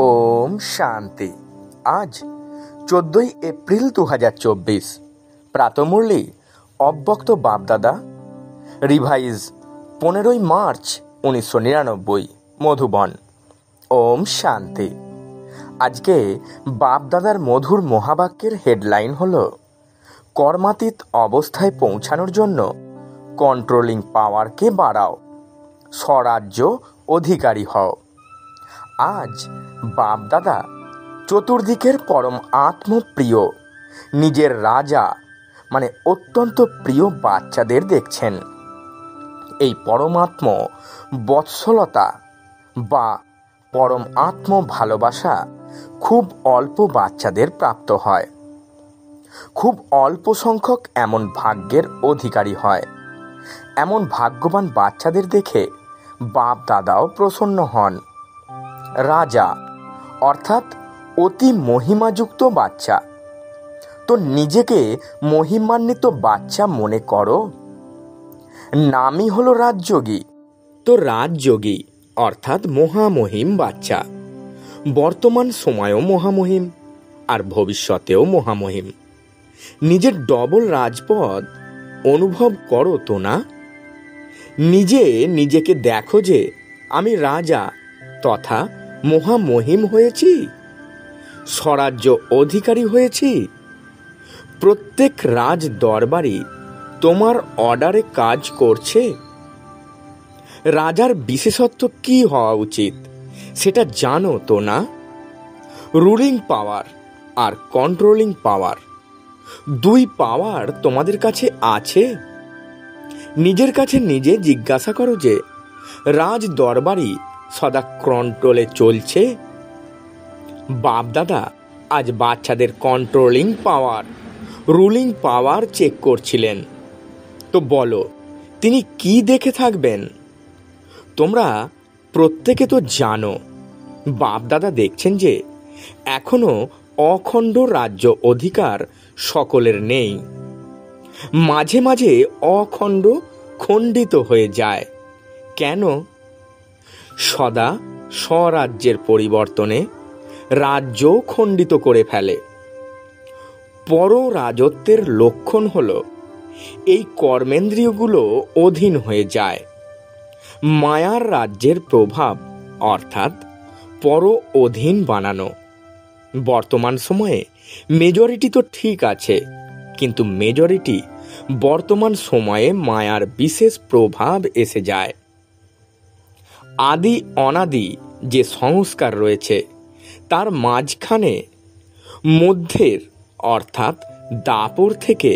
ওম শান্তি। আজ 14ই এপ্রিল 2024, প্রাতমুরলি অব্যক্ত বাপদাদা, রিভাইজ 15ই মার্চ 1999, মধুবন। ওম শান্তি। আজকে বাপদাদার মধুর মহাবাক্যের হেডলাইন হল কর্মাতীত অবস্থায় পৌঁছানোর জন্য কন্ট্রোলিং পাওয়ারকে বাড়াও, স্বরাজ্য অধিকারী হও। আজ বাপদাদা চতুর্দিকের পরম আত্মপ্রিয় নিজের রাজা মানে অত্যন্ত প্রিয় বাচ্চাদের দেখছেন। এই পরমাত্ম বৎসলতা বা পরম আত্ম ভালোবাসা খুব অল্প বাচ্চাদের প্রাপ্ত হয়। খুব অল্প সংখ্যক এমন ভাগ্যের অধিকারী হয়। এমন ভাগ্যবান বাচ্চাদের দেখে বাপ দাদাও প্রসন্ন হন। রাজা অর্থাৎ অতি মহিমাযুক্ত বাচ্চা। তো নিজেকে মহিমান্বিত বাচ্চা মনে করো। নামই হলো রাজযোগী। তো রাজযোগী অর্থাৎ মহামহিম বাচ্চা। বর্তমান সময়েও মহামহিম আর ভবিষ্যতেও মহামহিম। নিজের ডবল রাজপদ অনুভব করো তো না? নিজেকে দেখো যে আমি রাজা তথা মহামহিম হয়েছি, স্বরাজ্য অধিকারী হয়েছি। প্রত্যেক রাজ দরবারই তোমার অর্ডারে কাজ করছে। রাজার বিশেষত্ব কি হওয়া উচিত সেটা জানো তো না? রুলিং পাওয়ার আর কন্ট্রোলিং পাওয়ার, দুই পাওয়ার তোমাদের কাছে আছে। নিজের কাছে নিজে জিজ্ঞাসা করো যে রাজ দরবারই সদা কন্ট্রোলে চলছে। বাপদাদা আজ বাচ্চাদের কন্ট্রোলিং পাওয়ার, রুলিং পাওয়ার চেক করছিলেন। তো বলো, তিনি কি দেখে থাকবেন? তোমরা প্রত্যেকে তো জানো, বাপদাদা দেখছেন যে এখনো অখণ্ড রাজ্য অধিকার সকলের নেই। মাঝে মাঝে অখণ্ড খণ্ডিত হয়ে যায়। কেন? সদা স্বরাজ্যের পরিবর্তনে রাজ্য খণ্ডিত করে ফেলে। পর রাজত্বের লক্ষণ হল এই কর্মেন্দ্রিয়গুলো অধীন হয়ে যায়। মায়ার রাজ্যের প্রভাব অর্থাৎ পর অধীন বানানো। বর্তমান সময়ে মেজরিটি তো ঠিক আছে, কিন্তু মেজরিটি বর্তমান সময়ে মায়ার বিশেষ প্রভাব এসে যায়। আদি অনাদি যে সংস্কার রয়েছে তার মাঝখানে মধ্যের অর্থাৎ দাপর থেকে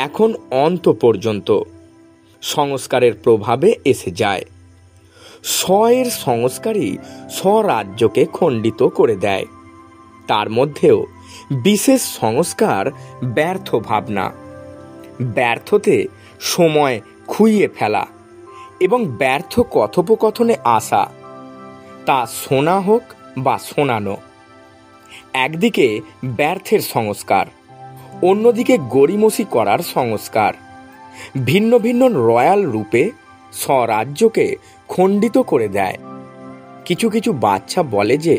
এখন অন্ত পর্যন্ত সংস্কারের প্রভাবে এসে যায়। স্বয়ের সংস্কারই স্বরাজ্যকে খণ্ডিত করে দেয়। তার মধ্যেও বিশেষ সংস্কার ব্যর্থ ভাবনা, ব্যর্থতে সময় খুইয়ে ফেলা এবং ব্যর্থ কথোপকথনে আসা, তা শোনা হোক বা শোনানো। একদিকে ব্যর্থের সংস্কার, অন্যদিকে গড়িমসি করার সংস্কার ভিন্ন ভিন্ন রয়্যাল রূপে স্বরাজ্যকে খণ্ডিত করে দেয়। কিছু কিছু বাচ্চা বলে যে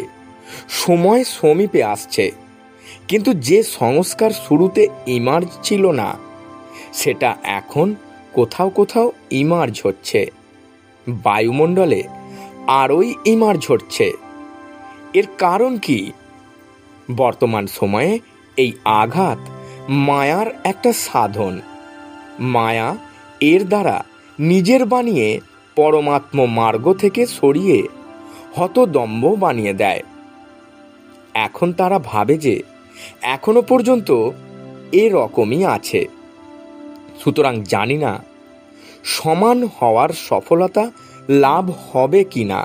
সময় সমীপে আসছে, কিন্তু যে সংস্কার শুরুতে ইমার্জ ছিল না সেটা এখন কোথাও কোথাও ইমার্জ হচ্ছে। বায়ুমণ্ডলে আরোই ইমার্জ হচ্ছে। এর কারণ কি? বর্তমান সময়ে এই আঘাত মায়ার একটা সাধন। মায়া এর দ্বারা নিজের বানিয়ে পরমাত্ম মার্গ থেকে সরিয়ে হতদম্ব বানিয়ে দেয়। এখন তারা ভাবে যে এখনো পর্যন্ত এরকমই আছে। সুতরাং জানি না সমান হওয়ার সফলতা লাভ হবে কি না।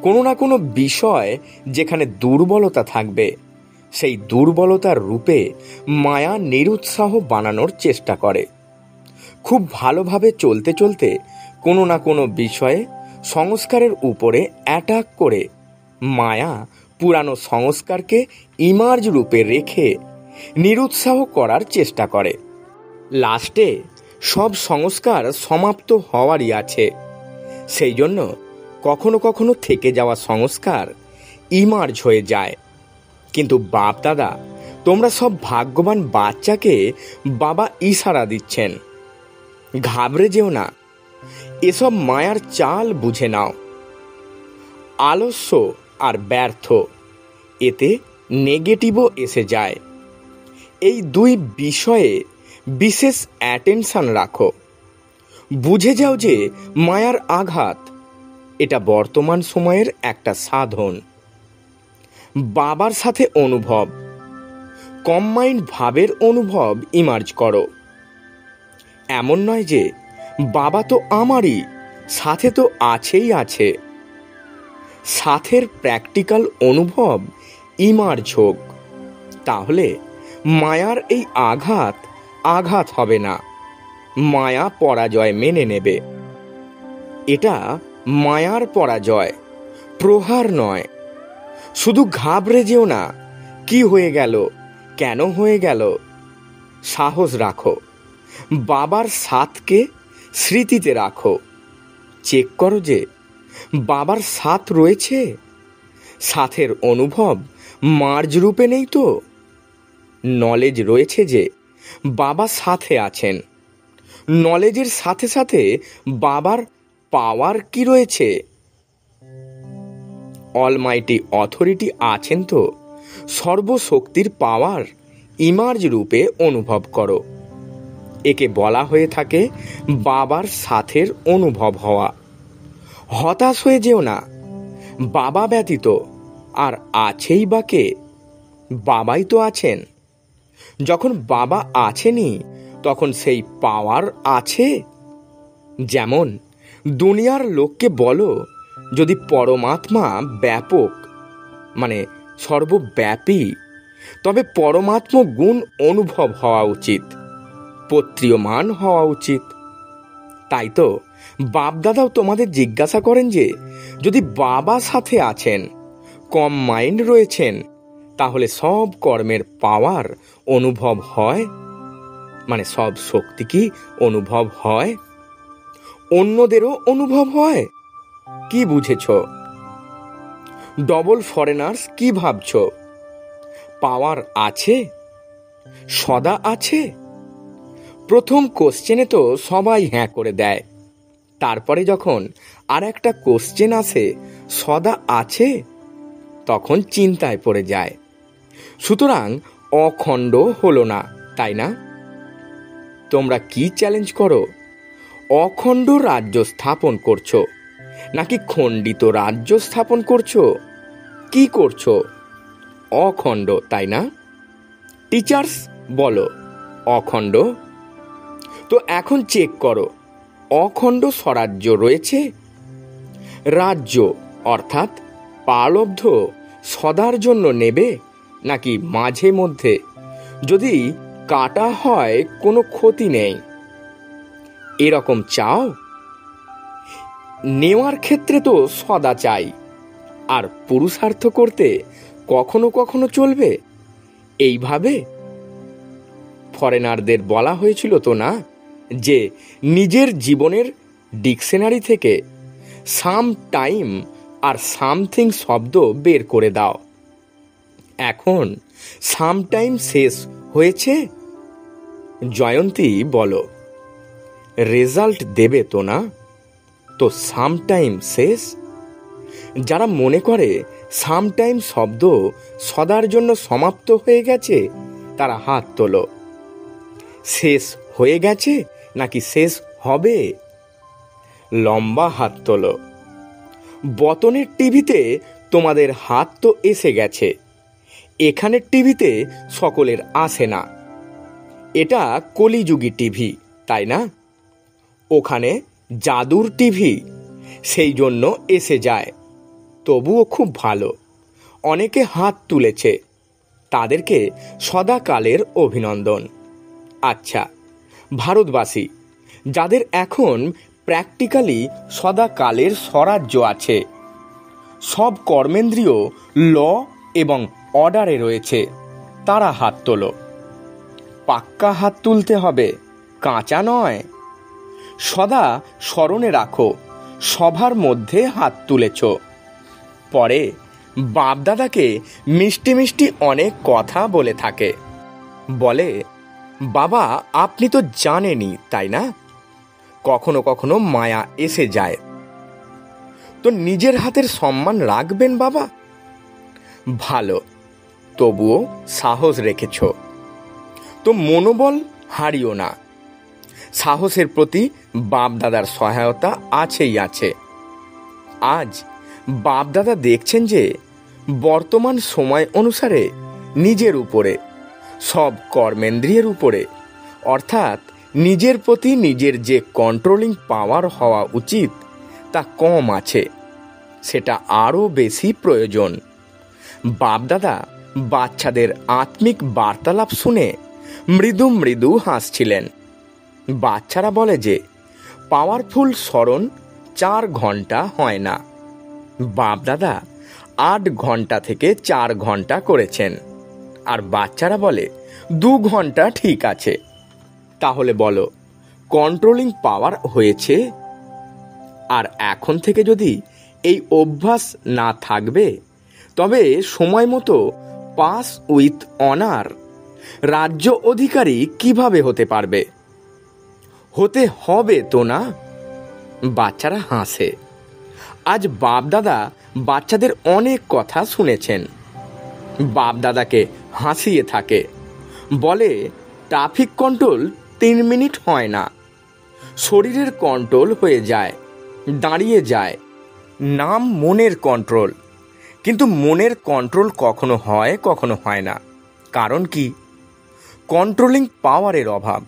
কোনো না কোনো বিষয় যেখানে দুর্বলতা থাকবে সেই দুর্বলতার রূপে মায়া নিরুৎসাহ বানানোর চেষ্টা করে। খুব ভালোভাবে চলতে চলতে কোনো না কোনো বিষয়ে সংস্কারের উপরে অ্যাটাক করে মায়া পুরানো সংস্কারকে ইমার্জ রূপে রেখে নিরুৎসাহ করার চেষ্টা করে। লাস্টে সব সংস্কার সমাপ্ত হওয়ারই আছে। সেই জন্য কখনো কখনো থেকে যাওয়া সংস্কার ইমার্জ হয়ে যায়। কিন্তু বাপ দাদা, তোমরা সব ভাগ্যবান বাচ্চাকে বাবা ইশারা দিচ্ছেন, ঘাবড়ে যেও না, এসব মায়ার চাল বুঝে নাও। আলস্য আর ব্যর্থ, এতে নেগেটিভও এসে যায়। এই দুই বিষয়ে বিশেষ অ্যাটেনশন রাখো। বুঝে যাও যে মায়ার আঘাত এটা বর্তমান সময়ের একটা সাধন। বাবার সাথে অনুভব, কম্বাইন্ড ভাবের অনুভব ইমার্জ করো। এমন নয় যে বাবা তো আমারই, সাথে তো আছেই আছে। সাথের প্র্যাকটিক্যাল অনুভব ইমার্জ হোক, তাহলে মায়ার এই আঘাত হবে না। মায়া পরাজয় মেনে নেবে। এটা মায়ার পরাজয়, প্রহার নয়। শুধু ঘাবড়ে যেও না, কি হয়ে গেল, কেন হয়ে গেল। সাহস রাখো, বাবার সাথকে স্মৃতিতে রাখো। চেক করো যে বাবার সাথ রয়েছে। সাথের অনুভব মার্জ রূপে নেই তো। নলেজ রয়েছে যে বাবা সাথে আছেন। নলেজের সাথে সাথে বাবার পাওয়ার কি রয়েছে? অলমাইটি অথরিটি আছেন তো। সর্বশক্তির পাওয়ার ইমার্জ রূপে অনুভব করো। একে বলা হয়ে থাকে বাবার সাথের অনুভব হওয়া। হতাশ হয়ে যেও না, বাবা ব্যতীত আর আছেই বা কে? বাবাই তো আছেন। যখন বাবা আছেনই, তখন সেই পাওয়ার আছে। যেমন দুনিয়ার লোককে বলো, যদি পরমাত্মা ব্যাপক মানে সর্বব্যাপী, তবে পরমাত্ম গুণ অনুভব হওয়া উচিত, পত্রিয়মান হওয়া উচিত। তাই তো বাপদাদাও তোমাদের জিজ্ঞাসা করেন যে যদি বাবা সাথে আছেন, কম মাইন্ড রয়েছেন, তাহলে সব কর্মের পাওয়ার অনুভব হয়, মানে সব শক্তি কি অনুভব হয়? অন্যদেরও অনুভব হয়? কি বুঝেছ? ডবল ফরেনার্স কি ভাবছ? পাওয়ার আছে, সদা আছে? প্রথম কোশ্চেনে তো সবাই হ্যাঁ করে দেয়। তারপরে যখন আর একটা কোশ্চেন আসে, সদা আছে, তখন চিন্তায় পড়ে যায়। সুতরাং অখণ্ড হলো না, তাই না? তোমরা কি চ্যালেঞ্জ করো? অখণ্ড রাজ্য স্থাপন করছো নাকি খণ্ডিত রাজ্য স্থাপন করছো? কি করছো? অখণ্ড, তাই না? টিচার্স বলো অখণ্ড। তো এখন চেক করো, অখণ্ড স্বরাজ্য রয়েছে? রাজ্য অর্থাৎ পালব্ধ সদার জন্য নেবে, নাকি মাঝে মধ্যে যদি কাটা হয় কোনো ক্ষতি নেই, এরকম চাও? নেওয়ার ক্ষেত্রে তো সদা চাই, আর পুরুষার্থ করতে কখনো কখনো চলবে এইভাবে। ফরেনারদের বলা হয়েছিল তো না যে নিজের জীবনের ডিকশনারি থেকে সাম টাইম আর সামথিং শব্দ বের করে দাও। এখন সাম টাইম শেষ হয়েছে। জয়ন্তী বলো, রেজাল্ট দেবে তো না? তো সাম টাইম শেষ। যারা মনে করে সাম টাইম শব্দ সদার জন্য সমাপ্ত হয়ে গেছে, তারা হাত তোলো। শেষ হয়ে গেছে নাকি শেষ হবে? লম্বা হাত তোলো। বতনের টিভিতে তোমাদের হাত তো এসে গেছে, এখানের টিভিতে সকলের আসে না। এটা কলিযুগী টিভি, তাই না? ওখানে জাদুর টিভি, সেই জন্য এসে যায়। তবুও খুব ভালো, অনেকে হাত তুলেছে, তাদেরকে সদাকালের অভিনন্দন। আচ্ছা, ভারতবাসী যাদের এখন প্র্যাকটিক্যালি সদাকালের স্বরাজ্য আছে, সব কর্মেন্দ্রিয় ল এবং অর্ডারে রয়েছে, তারা হাত তোলো। পাক্কা হাত তুলতে হবে, কাঁচা নয়। সদা স্মরণে রাখো, সবার মধ্যে হাত তুলেছ। পরে বাপদাদাকে মিষ্টি মিষ্টি অনেক কথা বলে থাকে। বলে, বাবা আপনি তো জানেনই তাই না, কখনো কখনো মায়া এসে যায়, তো নিজের হাতের সম্মান রাখবেন বাবা। ভালো, তবুও সাহস রেখেছ, তো মনোবল হারিও না। সাহসের প্রতি বাপদাদার সহায়তা আছেই আছে। আজ বাপদাদা দেখছেন যে বর্তমান সময় অনুসারে নিজের উপরে, সব কর্মেন্দ্রিয়ের উপরে, অর্থাৎ নিজের প্রতি নিজের যে কন্ট্রোলিং পাওয়ার হওয়া উচিত তা কম আছে, সেটা আরও বেশি প্রয়োজন। বাপদাদা বাচ্চাদের আত্মিক বার্তালাপ শুনে মৃদু মৃদু হাসছিলেন। বাচ্চারা বলে যে পাওয়ারফুল স্মরণ 4 ঘন্টা হয় না, বাপদাদা 8 ঘন্টা থেকে 4 ঘন্টা করেছেন। আর বাচ্চারা বলে 2 ঘন্টা ঠিক আছে। তাহলে বলো, কন্ট্রোলিং পাওয়ার হয়েছে? আর এখন থেকে যদি এই অভ্যাস না থাকবে, তবে সময় মতো পাস উইথ অনার রাজ্য অধিকারী কিভাবে হতে পারবে? হতে হবে তো না? বাচ্চারা হাসে। আজ বাপদাদা বাচ্চাদের অনেক কথা শুনেছেন। বাপদাদাকে হাসিয়ে থাকে, বলে ট্রাফিক কন্ট্রোল 3 মিনিট হয় না, শরীরের কন্ট্রোল হয়ে যায়, দাঁড়িয়ে যায়। নাম মনের কন্ট্রোল, কিন্তু মনের কন্ট্রোল কখনো হয় কখনো হয় না। কারণ কি? কন্ট্রোলিং পাওয়ারের অভাব।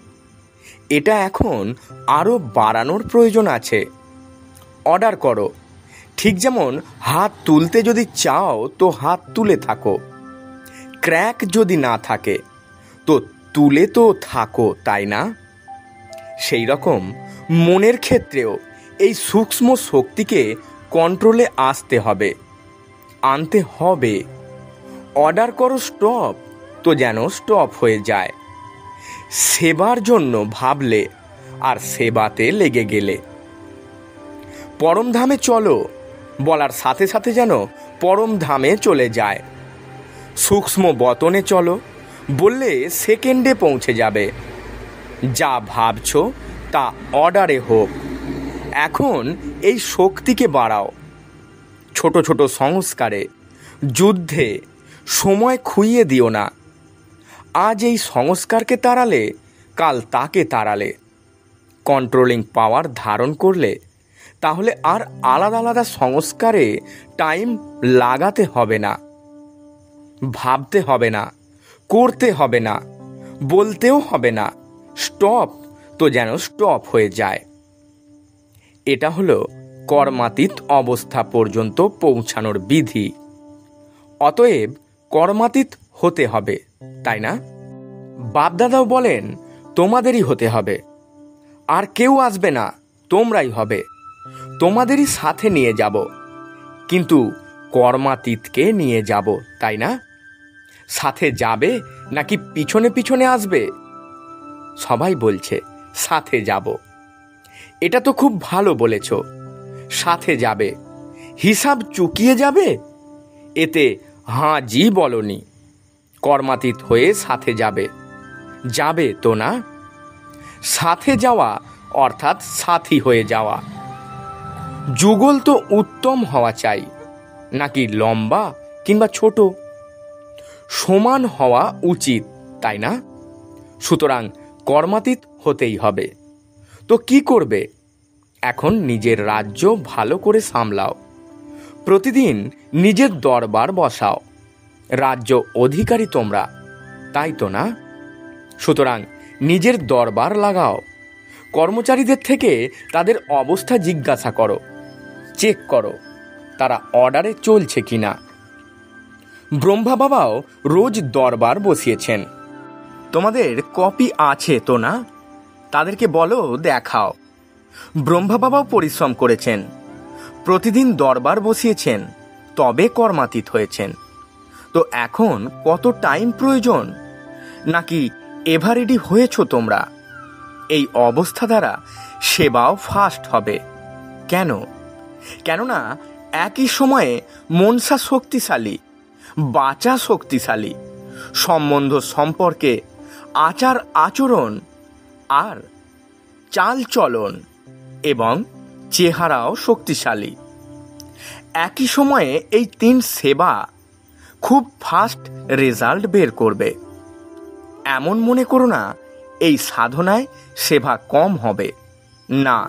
এটা এখন আরও বাড়ানোর প্রয়োজন আছে। অর্ডার করো, ঠিক যেমন হাত তুলতে যদি চাও তো হাত তুলে থাকো। ক্র্যাক যদি না থাকে তো তুলে তো থাকো, তাই না? সেই রকম মনের ক্ষেত্রেও এই সূক্ষ্ম শক্তিকে কন্ট্রোলে আসতে হবে, আনতে হবে। অর্ডার করো স্টপ, তো যেন স্টপ হয়ে যায়। সেবার জন্য ভাবলে আর সেবাতে লেগে গেলে। পরমধামে চলো বলার সাথে সাথে যেন পরমধামে চলে যায়। সূক্ষ্ম বতনে চলো বললে সেকেন্ডে পৌঁছে যাবে। যা ভাবছো তা অর্ডারে হোক। এখন এই শক্তিকে বাড়াও। ছোট ছোট সংস্কারে, যুদ্ধে সময় খুইয়ে দিও না। আজ এই সংস্কারকে তাড়ালে কাল তাকে তাড়ালে। কন্ট্রোলিং পাওয়ার ধারণ করলে তাহলে আর আলাদা আলাদা সংস্কারে টাইম লাগাতে হবে না, ভাবতে হবে না, করতে হবে না, বলতেও হবে না। স্টপ তো যেন স্টপ হয়ে যায়। এটা হলো কর্মাতীত অবস্থা পর্যন্ত পৌঁছানোর বিধি। অতএব কর্মাতীত হতে হবে, তাই না? বাপদাদাও বলেন তোমাদেরই হতে হবে, আর কেউ আসবে না, তোমরাই হবে। তোমাদেরই সাথে নিয়ে যাব, কিন্তু কর্মাতীতকে নিয়ে যাব, তাই না? সাথে যাবে নাকি পিছনে পিছনে আসবে? সবাই বলছে সাথে যাব। এটা তো খুব ভালো বলেছ, সাথে যাবে। হিসাব চুকিয়ে যাবে? এতে হাঁ জি বলনি। কর্মাতীত হয়ে সাথে যাবে, যাবে তো না? সাথে যাওয়া অর্থাৎ সাথী হয়ে যাওয়া। যুগল তো উত্তম হওয়া চাই, নাকি লম্বা কিংবা ছোট? সমান হওয়া উচিত, তাই না? সুতরাং কর্মাতীত হতেই হবে। তো কি করবে? এখন নিজের রাজ্য ভালো করে সামলাও। প্রতিদিন নিজের দরবার বসাও। রাজ্য অধিকারী তোমরা, তাই তো না? সুতরাং নিজের দরবার লাগাও। কর্মচারীদের থেকে তাদের অবস্থা জিজ্ঞাসা করো, চেক করো তারা অর্ডারে চলছে কিনা। ব্রহ্মা বাবাও রোজ দরবার বসিয়েছেন। তোমাদের কপি আছে তো না? তাদেরকে বলো দেখাও। ব্রহ্মা বাবাও পরিশ্রম করেছেন, প্রতিদিন দরবার বসিয়েছেন, তবে কর্মাতীত হয়েছেন। তো এখন কত টাইম প্রয়োজন? নাকি এভারেডি হয়েছ তোমরা? এই অবস্থা দ্বারা সেবাও ফাস্ট হবে। কেন? কেননা একই সময়ে মনসা শক্তিশালী, বাচা শক্তিশালী, সম্বন্ধ সম্পর্কে আচার আচরণ আর চালচলন এবং চেহারাও শক্তিশালী। একই সময়ে এই 3 সেবা খুব ফাস্ট রেজাল্ট বের করবে। এমন মনে করো না এই সাধনায় সেবা কম হবে, না,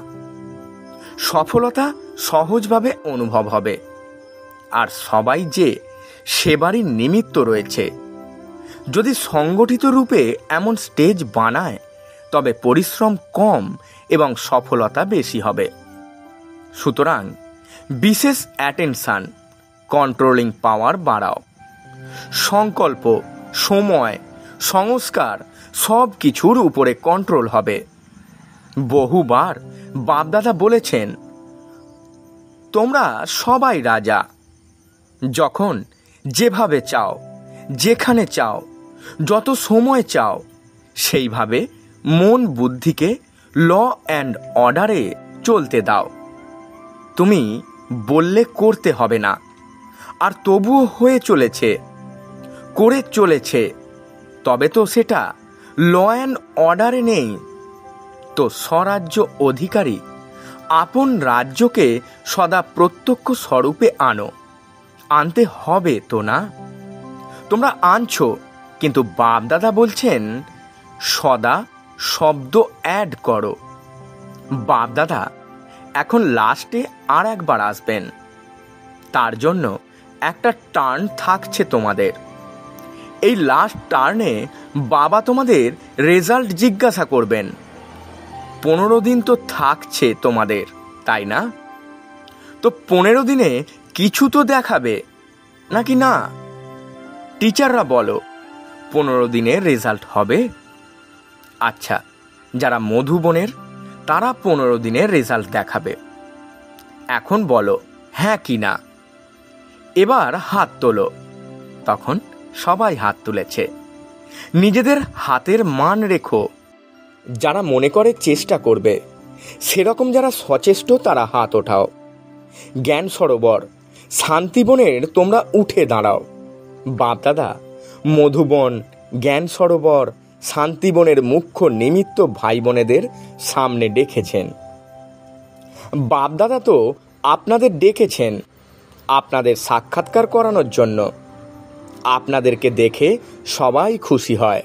সফলতা সহজভাবে অনুভব হবে। আর সবাই যে সেবারই নিমিত্ত রয়েছে, যদি সংগঠিত রূপে এমন স্টেজ বানায় তবে পরিশ্রম কম এবং সফলতা বেশি হবে। সুতরাং বিশেষ অ্যাটেনশন, কন্ট্রোলিং পাওয়ার বাড়াও। সংকল্প, সময়, সংস্কার সব কিছুর উপরে কন্ট্রোল হবে। বহুবার বাপদাদা বলেছেন, তোমরা সবাই রাজা। যখন যেভাবে চাও, যেখানে চাও, যত সময় চাও, সেইভাবে মন বুদ্ধিকে ল অ্যান্ড অর্ডারে চলতে দাও। তুমি বললে করতে হবে না, আর তবুও হয়ে চলেছে, করে চলেছে, তবে তো সেটা ল অ্যান্ড অর্ডারে নেই। তো স্বরাজ্য অধিকারী আপন রাজ্যকে সদা প্রত্যক্ষ স্বরূপে আনো। আনতে হবে তো না? তোমরা আনছো, কিন্তু বাপদাদা বলছেন সদা শব্দ অ্যাড করো। বাপদাদা এখন লাস্টে আর একবার আসবেন, তার জন্য একটা টার্ন থাকছে তোমাদের। এই লাস্ট টার্নে বাবা তোমাদের রেজাল্ট জিজ্ঞাসা করবেন। 15 দিন তো থাকছে তোমাদের, তাই না? তো 15 দিনে কিছু তো দেখাবে নাকি না? টিচাররা বলো 15 দিনে রেজাল্ট হবে? আচ্ছা, যারা মধুবনের তারা 15 দিনের রেজাল্ট দেখাবে। এখন বলো হ্যাঁ কি না। এবার হাত তোলো। তখন সবাই হাত তুলেছে। নিজেদের হাতের মান রেখো। যারা মনে করে চেষ্টা করবে, সেরকম যারা সচেষ্ট তারা হাত ওঠাও। জ্ঞান সরোবর, শান্তিবনের তোমরা উঠে দাঁড়াও। বাপদাদা মধুবন, জ্ঞান সরোবর, শান্তিবনের মুখ্য নিমিত্ত ভাই বোনেদের সামনে ডেকেছেন। বাপদাদা তো আপনাদের ডেকেছেন আপনাদের সাক্ষাৎকার করানোর জন্য। আপনাদেরকে দেখে সবাই খুশি হয়।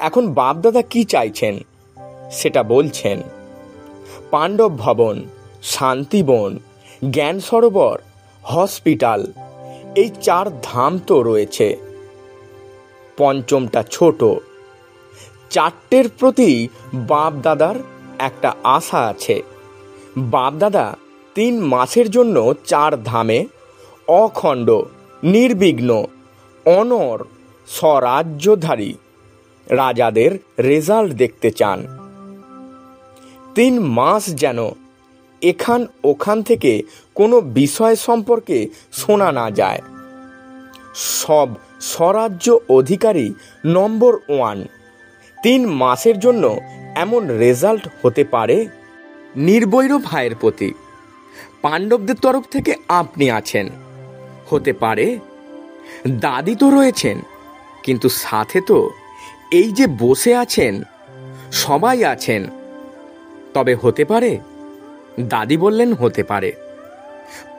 এখন বাপদাদা কি চাইছেন সেটা বলছেন। পাণ্ডব ভবন, শান্তিবন, জ্ঞান সরোবর, হসপিটাল, এই 4 ধাম তো রয়েছে। পঞ্চমটা ছোট। 4টের প্রতি বাপদাদার একটা আশা আছে। বাপদাদা 3 মাসের জন্য 4 ধামে অখণ্ড, নির্বিঘ্ন, অনর, স্বরাজ্যধারী রাজাদের রেজাল্ট দেখতে চান। 3 মাস যেন এখান ওখান থেকে কোনো বিষয় সম্পর্কে শোনা না যায়। সব স্বরাজ্য অধিকারী নম্বর 1। 3 মাসের জন্য এমন রেজাল্ট হতে পারে। নির্বৈর ভাইয়ের প্রতি পাণ্ডবদের তরফ থেকে আপনি আছেন, হতে পারে। দাদি তো রয়েছেন, কিন্তু সাথে তো এই যে বসে আছেন সবাই আছেন, তবে হতে পারে। দাদি বললেন হতে পারে।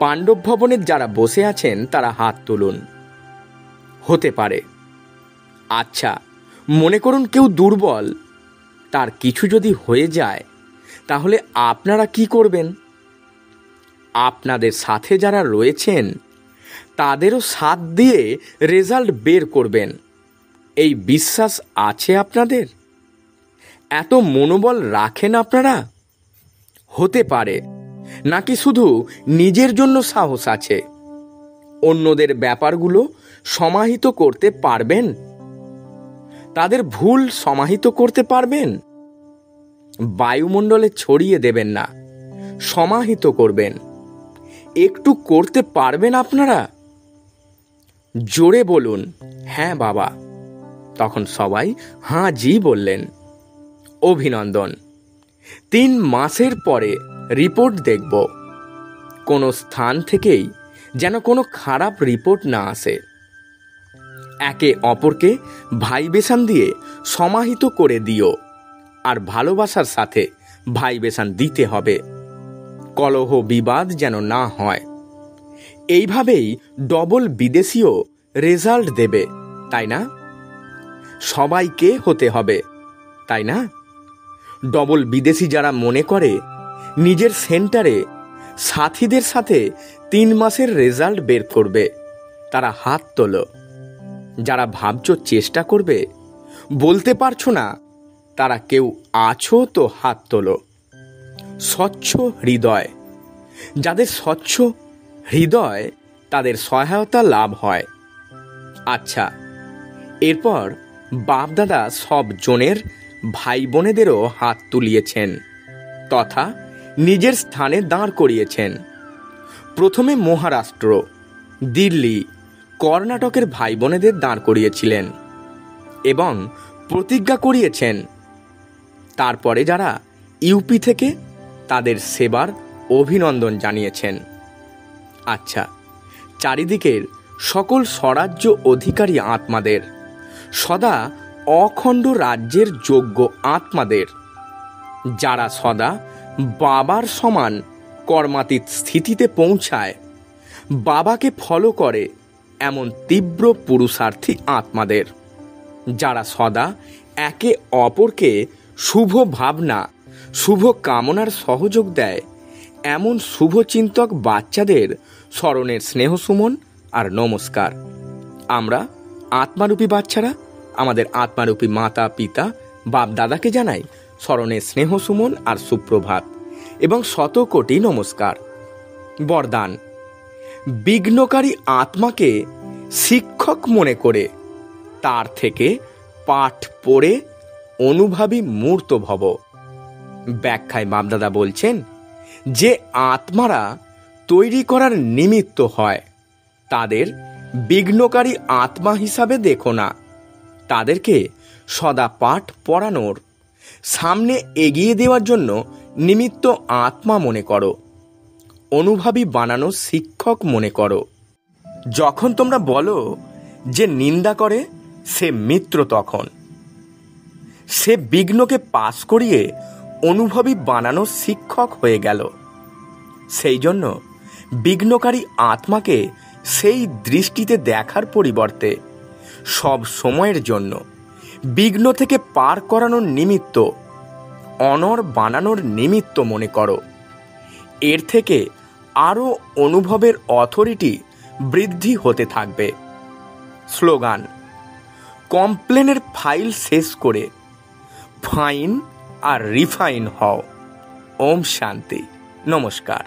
পাণ্ডব ভবনের যারা বসে আছেন তারা হাত তুলুন। হতে পারে। আচ্ছা, মনে করুন কেউ দুর্বল, তার কিছু যদি হয়ে যায় তাহলে আপনারা কি করবেন? আপনাদের সাথে যারা রয়েছেন তাদেরও সাথ দিয়ে রেজাল্ট বের করবেন, এই বিশ্বাস আছে আপনাদের? এত মনোবল রাখেন আপনারা? হতে পারে। নাকি শুধু নিজের জন্য সাহস আছে? অন্যদের ব্যাপারগুলো সমাহিত করতে পারবেন? তাদের ভুল সমাহিত করতে পারবেন? বায়ুমণ্ডলে ছড়িয়ে দেবেন না, সমাহিত করবেন। একটু করতে পারবেন আপনারা? জোরে বলুন হ্যাঁ বাবা। তখন সবাই হাঁ জি বললেন। অভিনন্দন। 3 মাসের পরে রিপোর্ট দেখব। কোনো স্থান থেকেই যেন কোনো খারাপ রিপোর্ট না আসে। একে অপরকে ভাইবেশন দিয়ে সমাহিত করে দিও, আর ভালোবাসার সাথে ভাইবেশন দিতে হবে। কলহ বিবাদ যেন না হয়। এইভাবেই ডবল বিদেশিও রেজাল্ট দেবে, তাই না? সবাইকে হতে হবে, তাই না? ডবল বিদেশি যারা মনে করে নিজের সেন্টারে সাথীদের সাথে 3 মাসের রেজাল্ট বের করবে, তারা হাত তোলো। যারা ভাবছো চেষ্টা করবে, বলতে পারছো না, তারা কেউ আছো তো হাত তোলো। স্বচ্ছ হৃদয়, যাদের স্বচ্ছ হৃদয় তাদের সহায়তা লাভ হয়। আচ্ছা, এরপর বাপদাদা সব জনের ভাই বোনেদেরও হাত তুলিয়েছেন তথা নিজের স্থানে দাঁড় করিয়েছেন। প্রথমে মহারাষ্ট্র, দিল্লি, কর্ণাটকের ভাই বোনেদের দাঁড় করিয়েছিলেন এবং প্রতিজ্ঞা করিয়েছেন। তারপরে যারা ইউপি থেকে, তাদের সেবার অভিনন্দন জানিয়েছেন। আচ্ছা, চারিদিকের সকল স্বরাজ্য অধিকারী আত্মাদের, সদা অখণ্ড রাজ্যের যোগ্য আত্মাদের, যারা সদা বাবার সমান কর্মাতীত স্থিতিতে পৌঁছায়, বাবাকে ফলো করে এমন তীব্র পুরুষার্থী আত্মাদের, যারা সদা একে অপরকে শুভ ভাবনা, শুভ কামনার সহযোগ দেয়, এমন শুভচিন্তক বাচ্চাদের স্মরণের স্নেহসুমন আর নমস্কার। আমরা আত্মারূপী বাচ্চারা আমাদের আত্মারূপী মাতা পিতা বাপ দাদাকে জানাই স্মরণের স্নেহসুমন আর সুপ্রভাত এবং শতকোটি নমস্কার। বরদান: বিঘ্নকারী আত্মাকে শিক্ষক মনে করে তার থেকে পাঠ পড়ে অনুভাবী মূর্ত ভব। ব্যাখ্যায় বাপদাদা বলছেন, যে আত্মারা তৈরি করার নিমিত্ত হয়, তাদের বিঘ্নকারী আত্মা হিসাবে দেখো না, তাদেরকে সদা পাঠ পড়ানোর, সামনে এগিয়ে দেওয়ার জন্য নিমিত্ত আত্মা মনে করো, অনুভাবী বানানো শিক্ষক মনে করো। যখন তোমরা বলো যে নিন্দা করে সে মিত্র, তখন সে বিঘ্নকে পাশ করিয়ে অনুভবী বানানো শিক্ষক হয়ে গেল। সেই জন্য বিঘ্নকারী আত্মাকে সেই দৃষ্টিতে দেখার পরিবর্তে সব সময়ের জন্য বিঘ্ন থেকে পার করানোর নিমিত্ত, অনর বানানোর নিমিত্ত মনে করো। এর থেকে আরও অনুভবের অথরিটি বৃদ্ধি হতে থাকবে। স্লোগান: কমপ্লেনের ফাইল শেষ করে ফাইন আর রিফাইন হও। ওম শান্তি। নমস্কার।